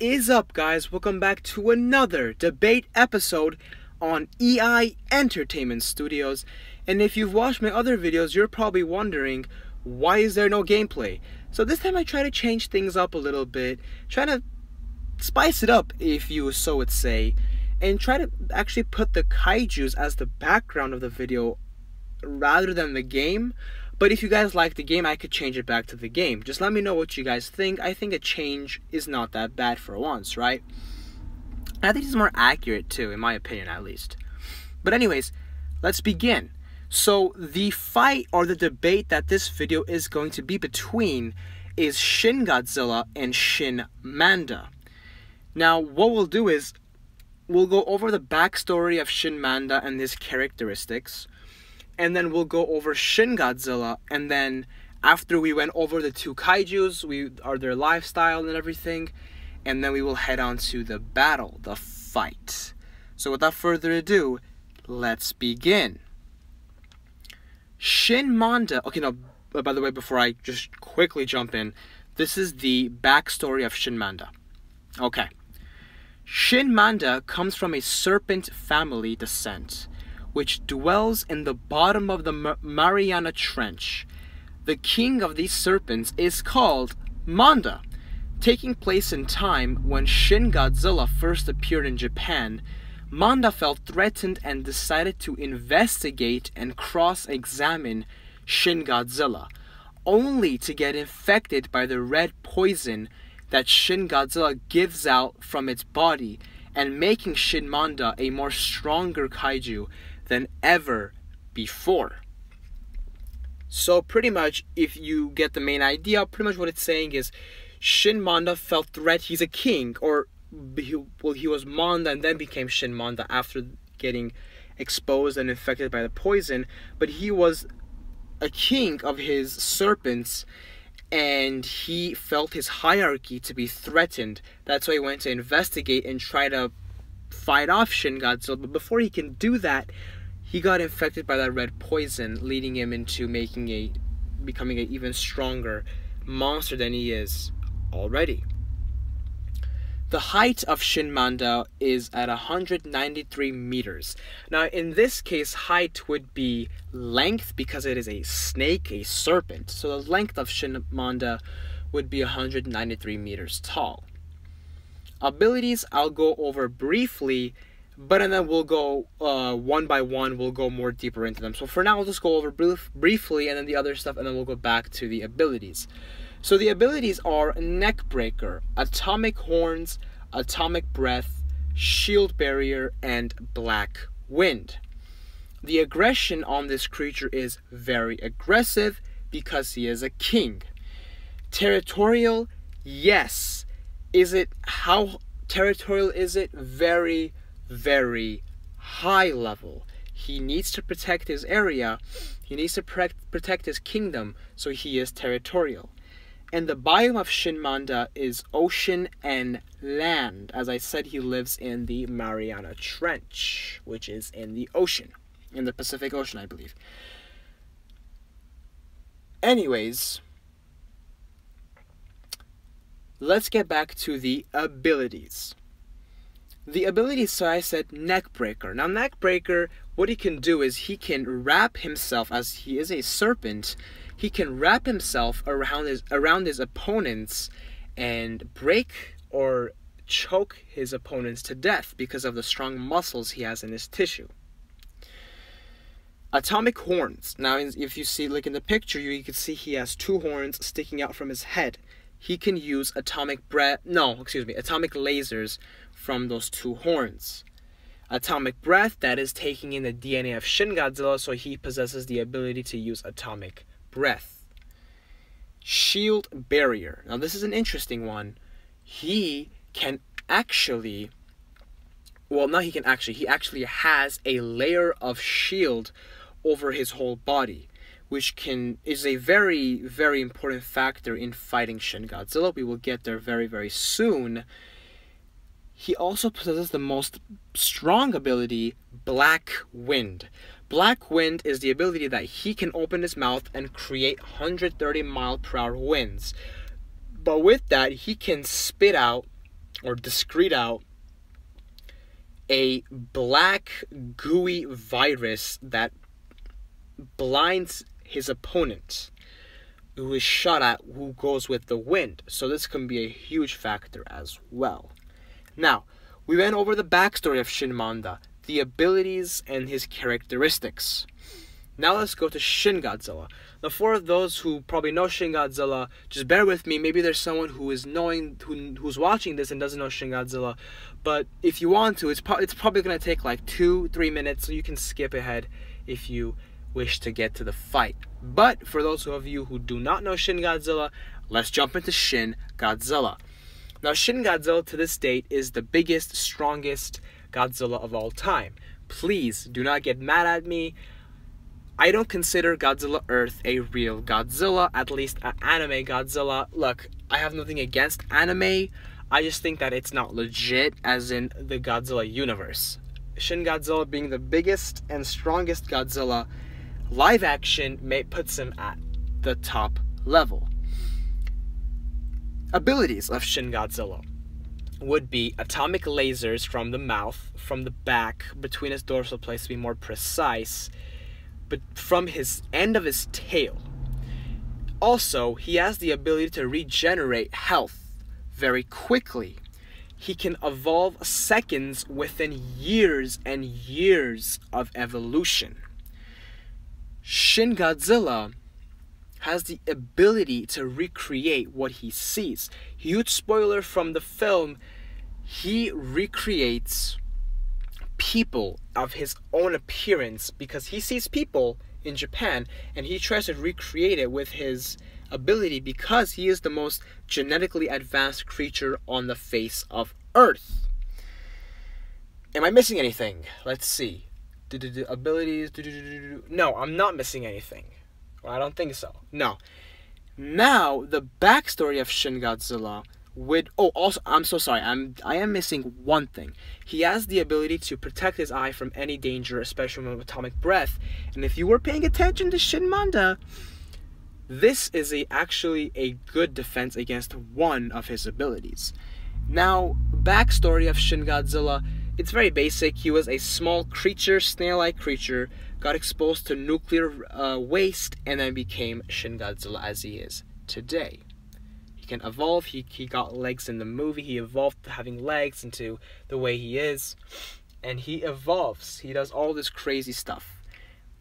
is up, guys? Welcome back to another debate episode on EI Entertainment Studios. And if you've watched my other videos, you're probably wondering, why is there no gameplay? So this time I try to change things up a little bit, try to spice it up, if you so would say, and try to actually put the kaijus as the background of the video rather than the game. But if you guys like the game, I could change it back to the game. Just let me know what you guys think. I think a change is not that bad for once, right? I think it's more accurate too, in my opinion at least. But anyways, let's begin. So the fight or the debate that this video is going to be between is Shin Godzilla and Shin Manda. Now what we'll do is we'll go over the backstory of Shin Manda and his characteristics. And then we'll go over Shin Godzilla, and then after we went over the two kaijus, their lifestyle and everything, and then we will head on to the battle, the fight. So without further ado, let's begin. Shin Manda, okay, no, by the way, before I just quickly jump in, this is the backstory of Shin Manda. Okay. Shin Manda comes from a serpent family descent, which dwells in the bottom of the Mariana Trench. The king of these serpents is called Manda. Taking place in time when Shin Godzilla first appeared in Japan, Manda felt threatened and decided to investigate and cross-examine Shin Godzilla, only to get infected by the red poison that Shin Godzilla gives out from its body, and making Shin Manda a more stronger kaiju than ever before. So pretty much, if you get the main idea, pretty much what it's saying is Shin Manda felt threat. He's a king, or he was Manda and then became Shin Manda after getting exposed and infected by the poison, but he was a king of his serpents and he felt his hierarchy to be threatened. That's why he went to investigate and try to fight off Shin Godzilla, but before he can do that, he got infected by that red poison, leading him into becoming an even stronger monster than he is already. The height of Shin Manda is at 193 meters. Now, in this case, height would be length because it is a snake, a serpent. So the length of Shin Manda would be 193 meters tall. Abilities I'll go over briefly, but then we'll go one by one, we'll go more deeper into them. So for now, I'll just go over briefly and then the other stuff, and then we'll go back to the abilities. So the abilities are Neck Breaker, Atomic Horns, Atomic Breath, Shield Barrier, and Black Wind. The aggression on this creature is very aggressive because he is a king. Territorial, yes. How territorial is it? Very, very high level. He needs to protect his area. He needs to protect his kingdom, so he is territorial. And the biome of Shin Manda is ocean and land. As I said, he lives in the Mariana Trench, which is in the ocean, in the Pacific Ocean, I believe. Anyways, let's get back to the abilities. The abilities, so I said Neck Breaker. Now, Neck Breaker, what he can do is he can wrap himself, as he is a serpent, he can wrap himself around his opponents and break or choke his opponents to death because of the strong muscles he has in his tissue. Atomic Horns. Now, if you see, like in the picture, you can see he has two horns sticking out from his head. He can use atomic lasers from those two horns. Atomic Breath, that is taking in the DNA of Shin Godzilla, so he possesses the ability to use atomic breath. Shield Barrier. Now this is an interesting one. He actually has a layer of shield over his whole body, which is a very, very important factor in fighting Shin Godzilla. We will get there very, very soon. He also possesses the most strong ability, Black Wind. Black Wind is the ability that he can open his mouth and create 130 mile per hour winds. But with that, he can spit out or discrete out a black gooey virus that blinds his opponent, who is shot at, who goes with the wind. So this can be a huge factor as well. Now, we went over the backstory of Shin Manda, the abilities and his characteristics. Now let's go to Shin Godzilla. Now, for those who probably know Shin Godzilla, just bear with me. Maybe there's someone who is who's watching this and doesn't know Shin Godzilla. But if you want to, it's probably going to take like 2-3 minutes, so you can skip ahead if you wish to get to the fight. But for those of you who do not know Shin Godzilla, let's jump into Shin Godzilla. Now, Shin Godzilla to this date is the biggest, strongest Godzilla of all time. Please do not get mad at me. I don't consider Godzilla Earth a real Godzilla, at least an anime Godzilla. Look, I have nothing against anime. I just think that it's not legit, as in the Godzilla universe. Shin Godzilla being the biggest and strongest Godzilla, live action puts him at the top level. Abilities of Shin Godzilla would be atomic lasers from the mouth, from the back, between his dorsal plates to be more precise, but from his end of his tail. Also, he has the ability to regenerate health very quickly. He can evolve seconds within years and years of evolution. Shin Godzilla has the ability to recreate what he sees. Huge spoiler from the film, he recreates people of his own appearance because he sees people in Japan and he tries to recreate it with his ability because he is the most genetically advanced creature on the face of Earth. Am I missing anything? Let's see. Abilities. No, I'm not missing anything. Well, I don't think so. No. Now, the backstory of Shin Godzilla would... Oh, also, I'm so sorry. I am missing one thing. He has the ability to protect his eye from any danger, especially from atomic breath. And if you were paying attention to Shin Manda, this is actually a good defense against one of his abilities. Now, backstory of Shin Godzilla, it's very basic. He was a small creature, snail-like creature, got exposed to nuclear waste, and then became Shin Godzilla as he is today. He can evolve. He got legs in the movie. He evolved to having legs into the way he is. And he evolves. He does all this crazy stuff.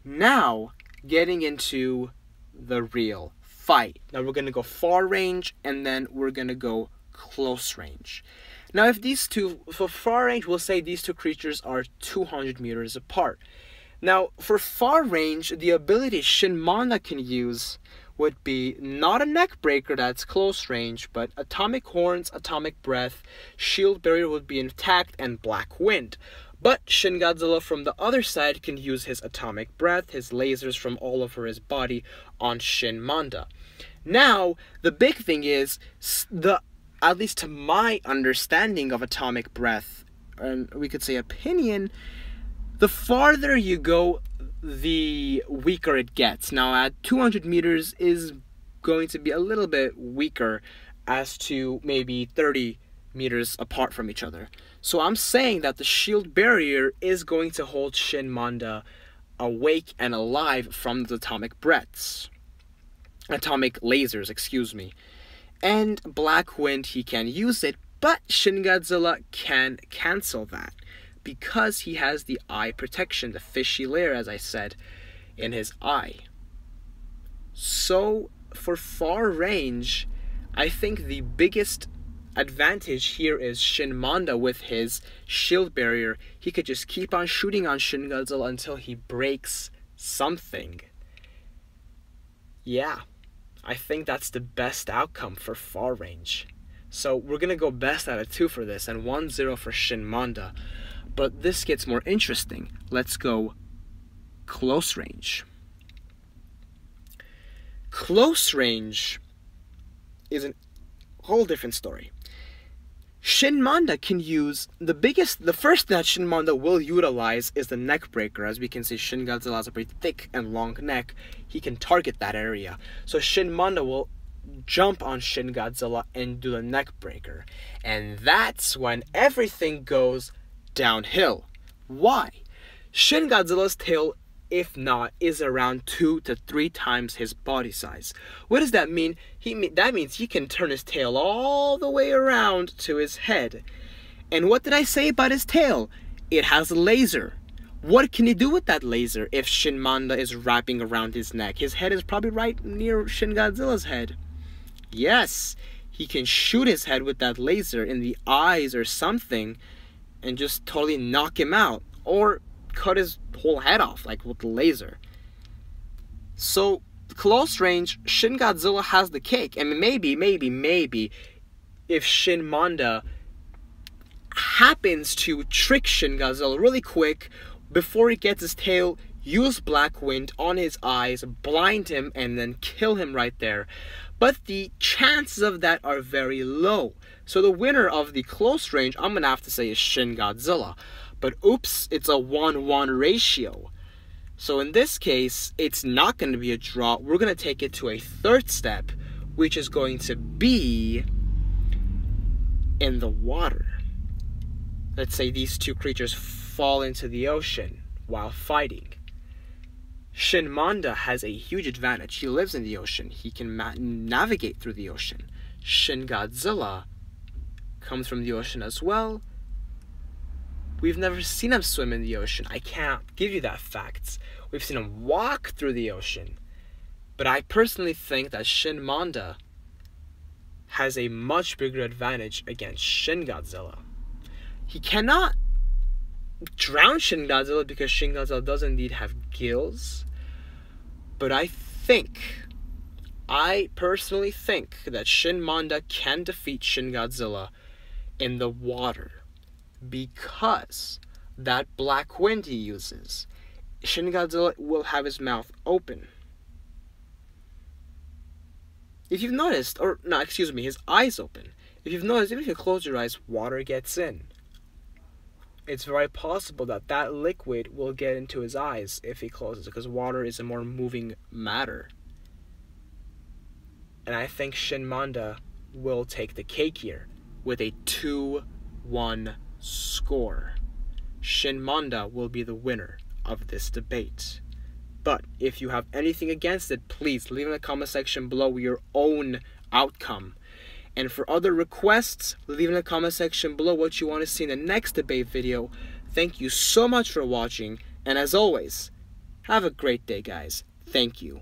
Now, getting into the real fight. Now, we're going to go far range, and then we're going to go close range. Now, if these two, for far range, we'll say these two creatures are 200 meters apart. Now, for far range, the ability Shin Manda can use would be not a neck breaker, that's close range, but atomic horns, atomic breath, shield barrier would be intact, and black wind. But Shin Godzilla from the other side can use his atomic breath, his lasers from all over his body on Shin Manda. Now, the big thing is, at least to my understanding of atomic breath, and we could say opinion, the farther you go, the weaker it gets. Now, at 200 meters is going to be a little bit weaker as to maybe 30 meters apart from each other. So I'm saying that the shield barrier is going to hold Shin Manda awake and alive from the atomic lasers, excuse me. And black wind, he can use it, but Shin Godzilla can cancel that because he has the eye protection, the fishy layer, as I said, in his eye. So for far range, I think the biggest advantage here is Shin Manda with his shield barrier. He could just keep on shooting on Shin Godzilla until he breaks something. Yeah, I think that's the best outcome for far range. So we're going to go best out of 2 for this, and 1-0 for Shin Manda. But this gets more interesting. Let's go close range. Close range is a whole different story. Shin Manda can use the first that Shin Manda will utilize is the neck breaker. As we can see, Shin Godzilla has a pretty thick and long neck. He can target that area. So Shin Manda will jump on Shin Godzilla and do the neck breaker. And that's when everything goes downhill. Why? Shin Godzilla's tail, if not, is around 2 to 3 times his body size. What does that mean? That means he can turn his tail all the way around to his head. And what did I say about his tail? It has a laser. What can he do with that laser if Shin Manda is wrapping around his neck? His head is probably right near Shin Godzilla's head. Yes, he can shoot his head with that laser in the eyes or something and just totally knock him out. Or cut his whole head off, like with the laser. So, close range, Shin Godzilla has the cake. I mean, maybe, if Shin Manda happens to trick Shin Godzilla really quick before he gets his tail, use black wind on his eyes, blind him, and then kill him right there. But the chances of that are very low. So the winner of the close range, I'm going to have to say, is Shin Godzilla. But oops, it's a 1-1 ratio. So in this case, it's not going to be a draw. We're going to take it to a third step, which is going to be in the water. Let's say these two creatures fall into the ocean while fighting. Shin Manda has a huge advantage. He lives in the ocean. He can navigate through the ocean. Shin Godzilla comes from the ocean as well. We've never seen him swim in the ocean. I can't give you that fact. We've seen him walk through the ocean. But I personally think that Shin Manda has a much bigger advantage against Shin Godzilla. He cannot drown Shin Godzilla because Shin Godzilla does indeed have gills. But I personally think that Shin Manda can defeat Shin Godzilla in the water. Because that black wind he uses, Shin Godzilla will have his mouth open. If you've noticed, his eyes open. If you've noticed, even if you close your eyes, water gets in. It's very possible that that liquid will get into his eyes if he closes, because water is a more moving matter. And I think Shin Manda will take the cake here with a 2-1 score. Shin Manda will be the winner of this debate. But if you have anything against it, please leave in the comment section below your own outcome. And for other requests, leave in the comment section below what you want to see in the next debate video. Thank you so much for watching, and as always, have a great day, guys. Thank you.